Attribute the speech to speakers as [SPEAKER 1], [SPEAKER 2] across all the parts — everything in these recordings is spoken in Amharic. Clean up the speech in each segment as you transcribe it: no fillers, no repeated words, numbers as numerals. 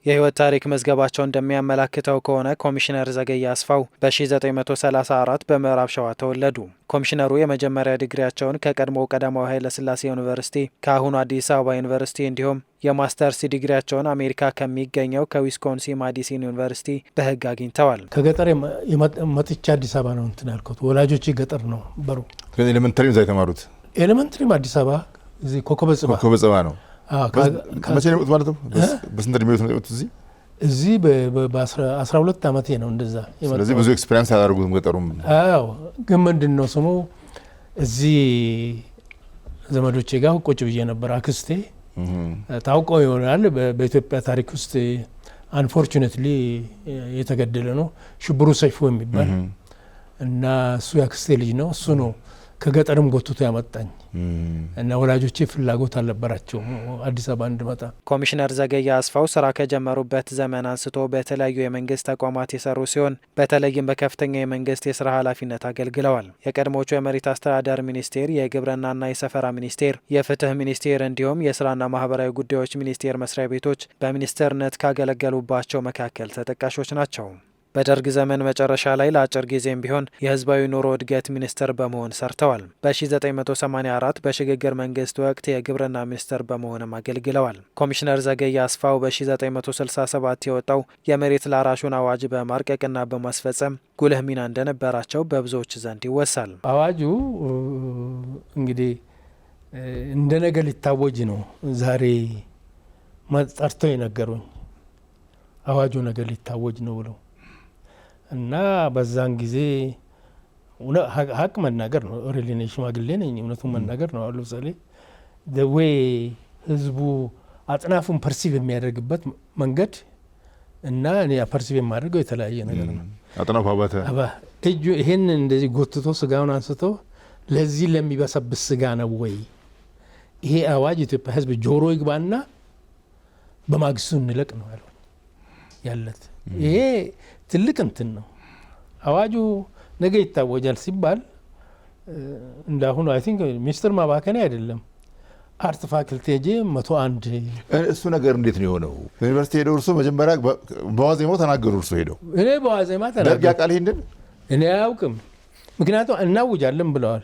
[SPEAKER 1] የህይወት ታሪክ መዝገባቸው እንደሚያመላክተው ከሆነ ኮሚሽነር ዘገየ አስፋው በ1934 በምዕራብ ሸዋ ተወለዱ። ኮሚሽነሩ የመጀመሪያ ዲግሪያቸውን ከቀድሞው ቀዳማዊ ኃይለ ሥላሴ ዩኒቨርሲቲ ከአሁኑ አዲስ አበባ ዩኒቨርሲቲ እንዲሁም የማስተርስ ዲግሪያቸውን አሜሪካ ከሚገኘው ከዊስኮንሲን ማዲሰን ዩኒቨርሲቲ በህግ አግኝተዋል።
[SPEAKER 2] ከገጠር መጥቼ አዲስ አበባ ነው እንትን ያልኩት። ወላጆቼ ገጠር ነው በሩ።
[SPEAKER 3] ኤሌመንተሪም እዛ የተማሩት?
[SPEAKER 2] ኤሌመንተሪም አዲስ አበባ እዚህ ኮከበ ጽባ ነው።
[SPEAKER 3] መቼ ነው ማለት ነው? በስንት እድሜ ነው እዚህ?
[SPEAKER 2] እዚህ በ12 ዓመቴ ነው እንደዛ።
[SPEAKER 3] ስለዚህ ብዙ ኤክስፒሪየንስ ያደርጉት ገጠሩም።
[SPEAKER 2] አዎ፣ ግን ምንድነው ስሙ እዚህ ዘመዶቼ ጋር ቁጭ ብዬ ነበር። አክስቴ ታውቀው ይሆናል በኢትዮጵያ ታሪክ ውስጥ አንፎርቹኔትሊ የተገደለ ነው ሽብሩ ሰይፉ የሚባል እና እሱ ያክስቴ ልጅ ነው። እሱ ነው ከገጠርም ጎትቶ ያመጣኝ እና ወላጆቼ ፍላጎት አልነበራቸው አዲስ አበባ እንድመጣ።
[SPEAKER 1] ኮሚሽነር ዘገየ አስፋው ስራ ከጀመሩበት ዘመን አንስቶ በተለያዩ የመንግስት ተቋማት የሰሩ ሲሆን በተለይም በከፍተኛ የመንግስት የስራ ኃላፊነት አገልግለዋል። የቀድሞቹ የመሬት አስተዳደር ሚኒስቴር፣ የግብርናና የሰፈራ ሚኒስቴር፣ የፍትህ ሚኒስቴር እንዲሁም የስራና ማህበራዊ ጉዳዮች ሚኒስቴር መስሪያ ቤቶች በሚኒስትርነት ካገለገሉባቸው መካከል ተጠቃሾች ናቸው። በደርግ ዘመን መጨረሻ ላይ ለአጭር ጊዜም ቢሆን የህዝባዊ ኑሮ እድገት ሚኒስትር በመሆን ሰርተዋል። በ1984 በሽግግር መንግስት ወቅት የግብርና ሚኒስትር በመሆንም አገልግለዋል። ኮሚሽነር ዘገየ አስፋው በ1967 የወጣው የመሬት ላራሹን አዋጅ በማርቀቅና በማስፈጸም ጉልህ ሚና እንደነበራቸው በብዙዎች ዘንድ ይወሳል።
[SPEAKER 2] አዋጁ እንግዲህ እንደ ነገ ሊታወጅ ነው ዛሬ ጠርተው የነገሩኝ። አዋጁ ነገ ሊታወጅ ነው ብለው እና በዛን ጊዜ ሀቅ መናገር ነው። ሪሊኔ ሽማግሌ ነኝ፣ እውነቱን መናገር ነው። አሉ ለምሳሌ ወይ ህዝቡ አጥናፉን ፐርሲቭ የሚያደርግበት መንገድ እና እኔ ፐርሲቭ የማደርገው የተለያየ ነገር ነው።
[SPEAKER 3] አጥናፉ
[SPEAKER 2] እጁ ይሄን እንደዚህ ጎትቶ ስጋውን አንስቶ ለዚህ ለሚበሰብስ ስጋ ነው ወይ ይሄ አዋጅ ኢትዮጵያ ህዝብ ጆሮ ይግባና በማግስቱ እንለቅ ነው ያለት። ይሄ ትልቅ እንትን ነው። አዋጁ ነገ ይታወጃል ሲባል እንዳሁኑ አይ ቲንክ ሚኒስትር ማባከኔ አይደለም። አርት ፋክልቲ ሄጄ 101
[SPEAKER 3] እሱ ነገር እንዴት ነው የሆነው? ዩኒቨርሲቲ ሄደው እርሱ መጀመሪያ በዋዜማው ተናገሩ። እርሱ ሄደው
[SPEAKER 2] እኔ በዋዜማ ተናገሩ።
[SPEAKER 3] ደርግ ያውቃል ይሄንን?
[SPEAKER 2] እኔ አያውቅም። ምክንያቱም እናውጃለን ብለዋል።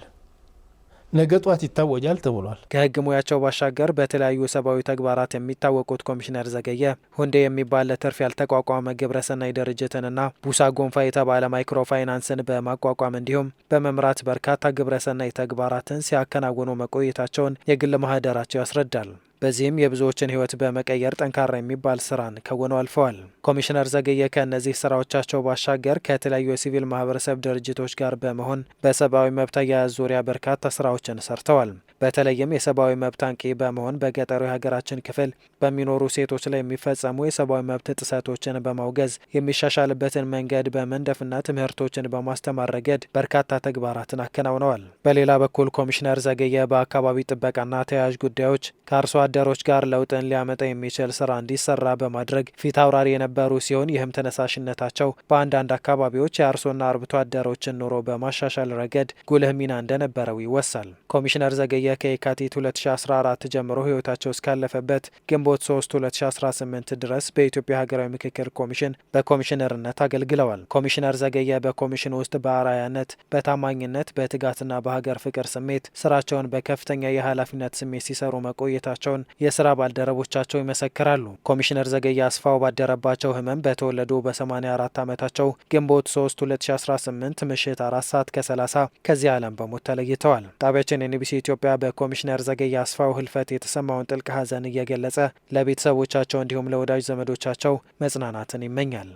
[SPEAKER 2] ነገ ጧት ይታወጃል ተብሏል።
[SPEAKER 1] ከህግ ሙያቸው ባሻገር በተለያዩ ሰብአዊ ተግባራት የሚታወቁት ኮሚሽነር ዘገየ ሁንዴ የሚባል ለትርፍ ያልተቋቋመ ግብረሰናይ ድርጅትንና ቡሳ ጎንፋ የተባለ ማይክሮ ፋይናንስን በማቋቋም እንዲሁም በመምራት በርካታ ግብረሰናይ ተግባራትን ሲያከናውኑ መቆየታቸውን የግል ማህደራቸው ያስረዳል። በዚህም የብዙዎችን ህይወት በመቀየር ጠንካራ የሚባል ስራን ከውነው አልፈዋል። ኮሚሽነር ዘገየ ከእነዚህ ስራዎቻቸው ባሻገር ከተለያዩ የሲቪል ማህበረሰብ ድርጅቶች ጋር በመሆን በሰብአዊ መብት አያያዝ ዙሪያ በርካታ ስራዎችን ሰርተዋል። በተለይም የሰብአዊ መብት አንቂ በመሆን በገጠሩ የሀገራችን ክፍል በሚኖሩ ሴቶች ላይ የሚፈጸሙ የሰብአዊ መብት ጥሰቶችን በማውገዝ የሚሻሻልበትን መንገድ በመንደፍና ትምህርቶችን በማስተማር ረገድ በርካታ ተግባራትን አከናውነዋል። በሌላ በኩል ኮሚሽነር ዘገየ በአካባቢ ጥበቃና ተያያዥ ጉዳዮች ከአርሶ አደሮች ጋር ለውጥን ሊያመጣ የሚችል ስራ እንዲሰራ በማድረግ ፊት አውራሪ የነበሩ ሲሆን ይህም ተነሳሽነታቸው በአንዳንድ አካባቢዎች የአርሶና አርብቶ አደሮችን ኑሮ በማሻሻል ረገድ ጉልህ ሚና እንደነበረው ይወሳል። ኮሚሽነር ዘገየ ከየካቲት 2014 ጀምሮ ህይወታቸው እስካለፈበት ግንቦት 3 2018 ድረስ በኢትዮጵያ ሀገራዊ ምክክር ኮሚሽን በኮሚሽነርነት አገልግለዋል። ኮሚሽነር ዘገየ በኮሚሽኑ ውስጥ በአርአያነት፣ በታማኝነት፣ በትጋትና በሀገር ፍቅር ስሜት ስራቸውን በከፍተኛ የኃላፊነት ስሜት ሲሰሩ መቆየታቸውን የስራ ባልደረቦቻቸው ይመሰክራሉ። ኮሚሽነር ዘገየ አስፋው ባደረባቸው ህመም በተወለዱ በ84 ዓመታቸው ግንቦት 3 2018 ምሽት 4 ሰዓት ከ30 ከዚህ ዓለም በሞት ተለይተዋል። ጣቢያችን ኤንቢሲ ኢትዮጵያ በኮሚሽነር ዘገየ አስፋው ህልፈት የተሰማውን ጥልቅ ሐዘን እየገለጸ ለቤተሰቦቻቸው እንዲሁም ለወዳጅ ዘመዶቻቸው መጽናናትን ይመኛል።